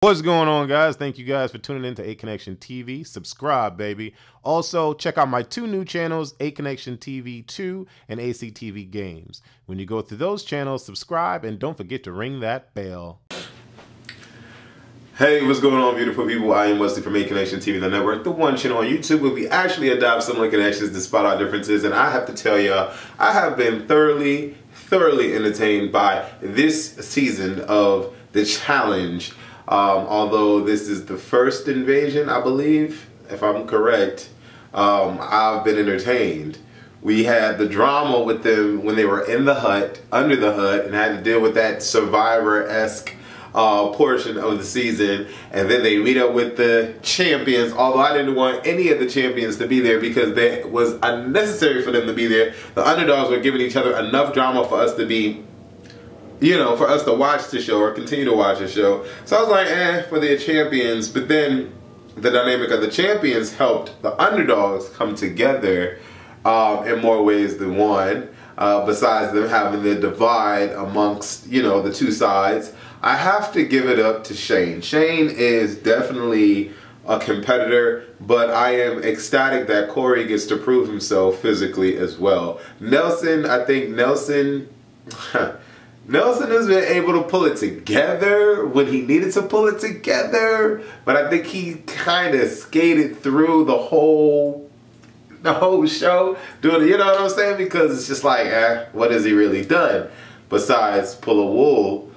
What's going on, guys? Thank you guys for tuning in to 8 Connection TV. Subscribe, baby. Also, check out my two new channels, 8 Connection TV 2 and ACTV Games. When you go through those channels, subscribe and don't forget to ring that bell. Hey, what's going on, beautiful people? I am Wesley from 8 Connection TV, the network, the one channel on YouTube where we actually adopt similar connections despite our differences. And I have to tell y'all, I have been thoroughly entertained by this season of the challenge. Although this is the first invasion, I believe, if I'm correct, I've been entertained. We had the drama with them when they were in the hut, under the hut, and had to deal with that Survivor-esque portion of the season. And then they meet up with the champions, although I didn't want any of the champions to be there because it was unnecessary for them to be there. The underdogs were giving each other enough drama for us to be, you know, for us to watch the show or continue to watch the show. So I was like, for the champions. But then the dynamic of the champions helped the underdogs come together in more ways than one. Besides them having the divide amongst, you know, the two sides. I have to give it up to Shane. Shane is definitely a competitor, but I am ecstatic that Corey gets to prove himself physically as well. Nelson, I think Nelson has been able to pull it together when he needed to pull it together, but I think he kind of skated through the whole show doing it, you know what I'm saying? Because it's just like, what has he really done besides pull a wool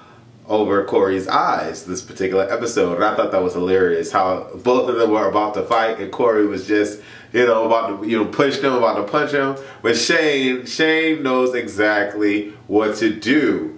over Corey's eyes this particular episode? And I thought that was hilarious how both of them were about to fight and Corey was just, you know, about to, you know, push them, about to punch him. But Shane knows exactly what to do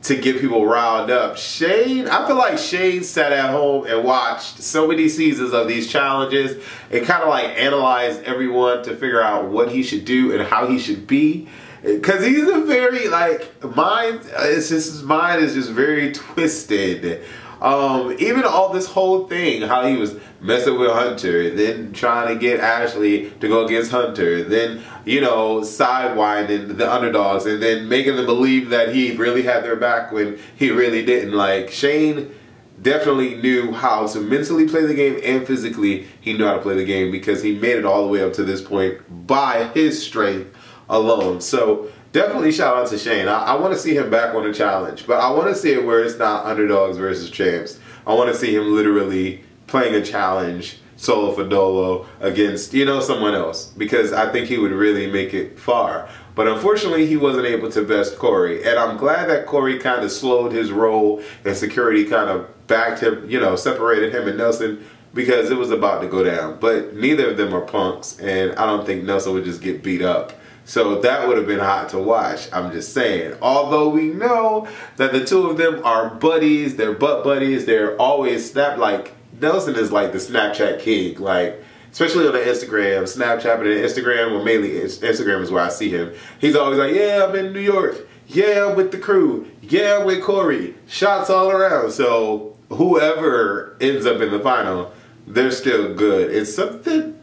to get people riled up. I feel like Shane sat at home and watched so many seasons of these challenges and kind of like analyzed everyone to figure out what he should do and how he should be. Because he's a very, like, his mind is just very twisted. Even all this whole thing, how he was messing with Hunter, then trying to get Ashley to go against Hunter, then, you know, sidewinding the underdogs, and then making them believe that he really had their back when he really didn't. Like, Shane definitely knew how to mentally play the game, and physically he knew how to play the game because he made it all the way up to this point by his strength alone. So definitely shout out to Shane. I want to see him back on the challenge, but I want to see it where it's not underdogs versus champs. I want to see him literally playing a challenge solo for dolo against, you know, someone else, because I think he would really make it far. But unfortunately, he wasn't able to best Corey, and I'm glad that Corey kind of slowed his role and security kind of backed him, you know, separated him and Nelson, because it was about to go down. But neither of them are punks, and I don't think Nelson would just get beat up. So that would have been hot to watch, I'm just saying. Although we know that the two of them are buddies, they're butt buddies, they're always like, Nelson is like the Snapchat king, like, especially on the Instagram, Snapchat and Instagram, well mainly Instagram is where I see him. He's always like, yeah, I'm in New York, yeah, I'm with the crew, yeah, I'm with Corey, shots all around. So whoever ends up in the final, they're still good. It's something,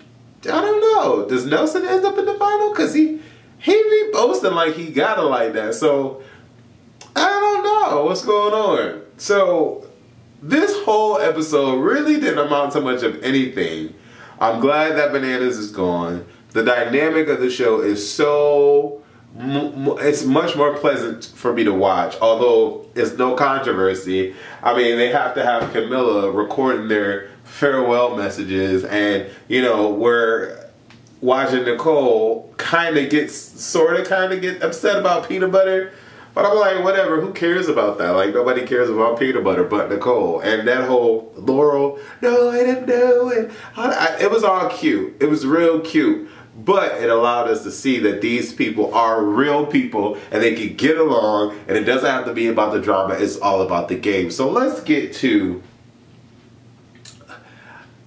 I don't know, does Nelson end up in the final? Because he be boasting like he got it like that. So, I don't know what's going on. So, this whole episode really didn't amount to much of anything. I'm glad that Bananas is gone. The dynamic of the show is it's much more pleasant for me to watch. Although, it's no controversy. I mean, they have to have Camilla recording their farewell messages, and, you know, we're watching Nicole kind of get upset about peanut butter. But I'm like, whatever, who cares about that? Like, nobody cares about peanut butter but Nicole. And that whole Laurel, no, I didn't know it. It was all cute. It was real cute. But it allowed us to see that these people are real people and they can get along, and it doesn't have to be about the drama. It's all about the game. So let's get to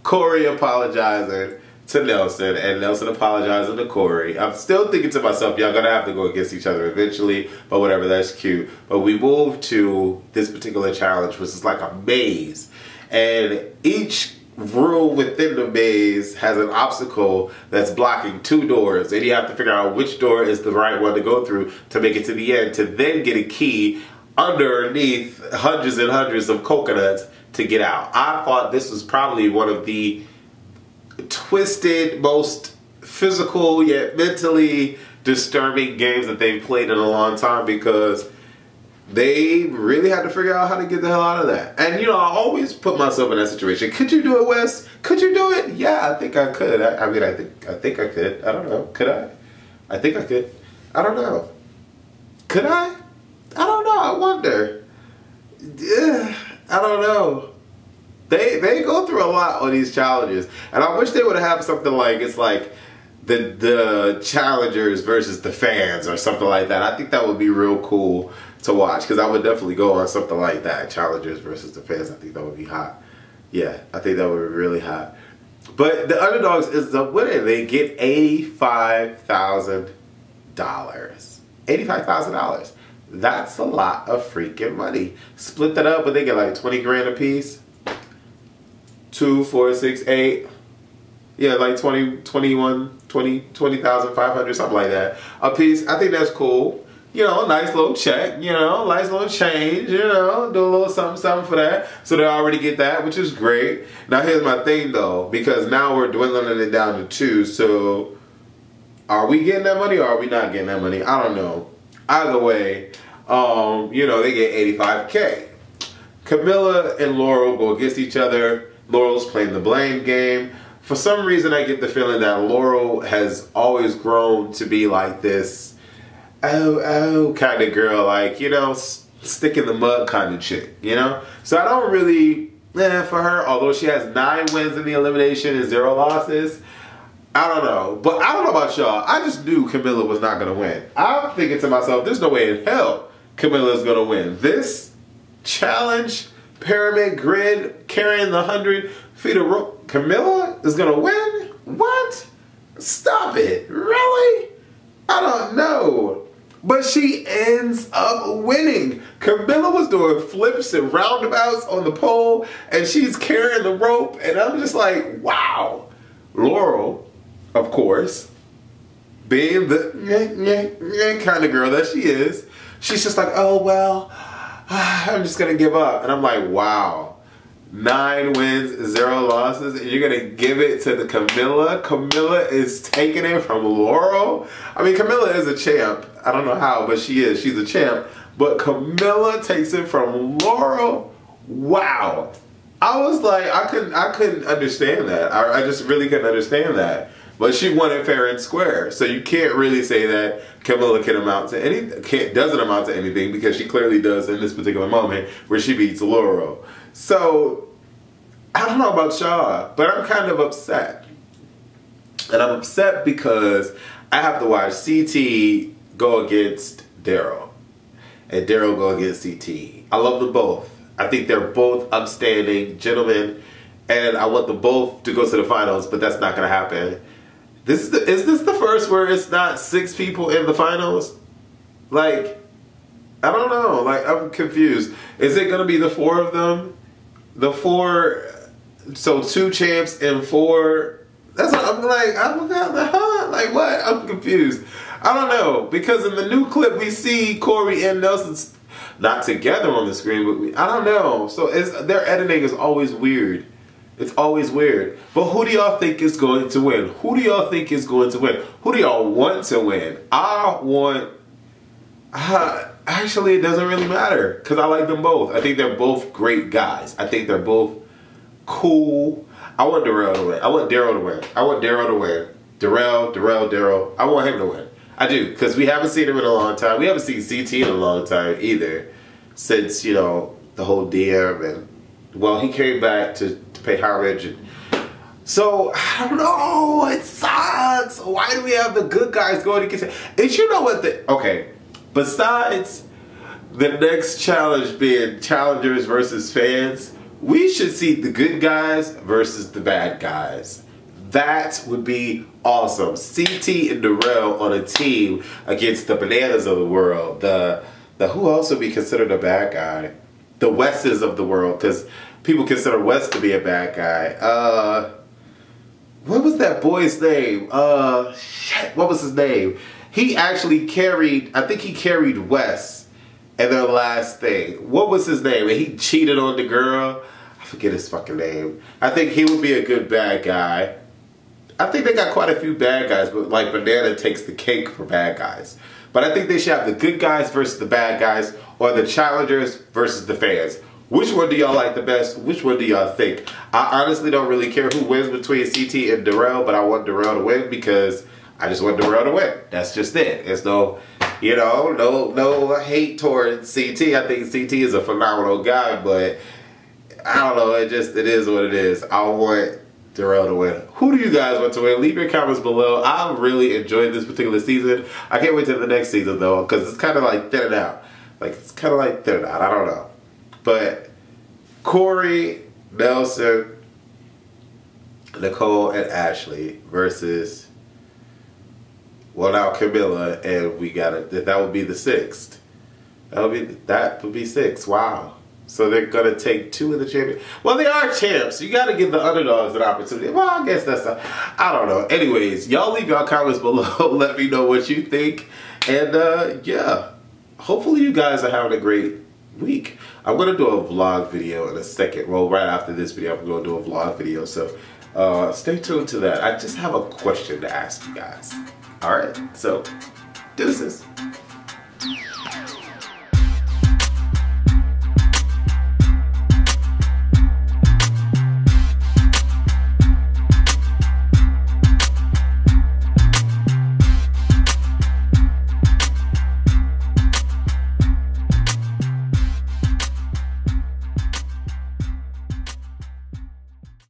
Corey apologizing to Nelson, and Nelson apologizing to Corey. I'm still thinking to myself, y'all gonna have to go against each other eventually, but whatever, that's cute. But we moved to this particular challenge, which is like a maze, and each room within the maze has an obstacle that's blocking two doors, and you have to figure out which door is the right one to go through to make it to the end, to then get a key underneath hundreds and hundreds of coconuts to get out. I thought this was probably one of the twisted, most physical yet mentally disturbing games that they've played in a long time, because they really had to figure out how to get the hell out of that. And, you know, I always put myself in that situation. Could you do it, Wes? Could you do it? Yeah, I think I could. I mean, I think I could. I don't know. Could I? I think I could. I don't know. Could I? I don't know. I wonder. I don't know. They go through a lot on these challenges, and I wish they would have something like, it's like the challengers versus the fans or something like that. I think that would be real cool to watch, because I would definitely go on something like that. Challengers versus the fans. I think that would be hot. Yeah, I think that would be really hot. But the underdogs is the winner. They get $85,000. $85,000. That's a lot of freaking money. Split that up, but they get like 20 grand a piece. 2, 4, 6, 8. Yeah, like 20,500, something like that a piece. I think that's cool. You know, nice little check, you know, nice little change, you know, do a little something for that. So they already get that, which is great. Now here's my thing though, because now we're dwindling it down to 2. So are we getting that money or are we not getting that money? I don't know. Either way, you know, they get $85K. Camilla and Laurel go against each other. Laurel's playing the blame game. For some reason, I get the feeling that Laurel has always grown to be like this kind of girl, like, you know, stick in the mud kind of chick, you know? So I don't really, for her, although she has 9 wins in the elimination and 0 losses, I don't know. But I don't know about y'all. I just knew Camilla was not going to win. I'm thinking to myself, there's no way in hell Camilla's going to win. This challenge, pyramid grid, carrying the 100 feet of rope, Camilla is going to win? What? Stop it. Really? I don't know. But she ends up winning. Camilla was doing flips and roundabouts on the pole, and she's carrying the rope, and I'm just like, wow. Laurel, of course, being the kind of girl that she is, she's just like, oh, well, I'm just going to give up. And I'm like, wow. 9 wins, 0 losses, and you're gonna give it to the Camilla? Camilla is taking it from Laurel? I mean, Camilla is a champ. I don't know how, but she is. She's a champ. But Camilla takes it from Laurel? Wow. I was like, I couldn't understand that. I just really couldn't understand that. But she won it fair and square. So you can't really say that Camilla doesn't amount to anything, because she clearly does in this particular moment where she beats Laurel. So, I don't know about y'all, but I'm kind of upset. And I'm upset because I have to watch CT go against Daryl. And Daryl go against CT. I love them both. I think they're both upstanding gentlemen. And I want them both to go to the finals, but that's not going to happen. Is this the first where it's not 6 people in the finals? Like, I don't know. Like, I'm confused. Is it going to be the 4 of them? The 4, so 2 champs and 4. That's what I'm like. Like what? I'm confused. I don't know, because in the new clip we see Corey and Nelson not together on the screen, but I don't know. So their editing is always weird. It's always weird. But who do y'all think is going to win? Who do y'all think is going to win? Who do y'all want to win? I want. Actually, it doesn't really matter, because I like them both. I think they're both great guys. I think they're both cool. I want Darrell to win. I want Daryl to win. I want Daryl to win. Daryl. I want him to win. I do, because we haven't seen him in a long time. We haven't seen CT in a long time either, since, you know, the whole DM, and, well, he came back to pay homage. And, so, I don't know. It sucks. Why do we have the good guys going against it? And you know what okay. Besides the next challenge being challengers versus fans, we should see the good guys versus the bad guys. That would be awesome. CT and Darrell on a team against the Bananas of the world. The who else would be considered a bad guy? The Wesses of the world, because people consider Wes to be a bad guy. What was that boy's name? Shit, what was his name? He actually carried, I think he carried Wes in their last thing. What was his name? And he cheated on the girl. I forget his fucking name. I think he would be a good bad guy. I think they got quite a few bad guys, but like Banana takes the cake for bad guys. But I think they should have the good guys versus the bad guys, or the challengers versus the fans. Which one do y'all like the best? Which one do y'all think? I honestly don't really care who wins between CT and Darrell, but I want Darrell to win because I just want Darrell to win. That's just it. There's no, you know, no hate towards CT. I think CT is a phenomenal guy, but I don't know. It is what it is. I want Darrell to win. Who do you guys want to win? Leave your comments below. I really enjoyed this particular season. I can't wait till the next season though, because it's kind of like thinning out. I don't know. But Corey, Nelson, Nicole, and Ashley versus, well, now Camilla, and we got it. That would be the 6th. That would be 6. Wow. So they're gonna take 2 of the champions. Well, they are champs. You gotta give the underdogs an opportunity. Well, I guess I don't know. Anyways, y'all leave your comments below. Let me know what you think. And yeah, hopefully you guys are having a great week. I'm gonna do a vlog video in a second. Well, right after this video, I'm gonna do a vlog video. So stay tuned to that. I just have a question to ask you guys. All right, so deuces.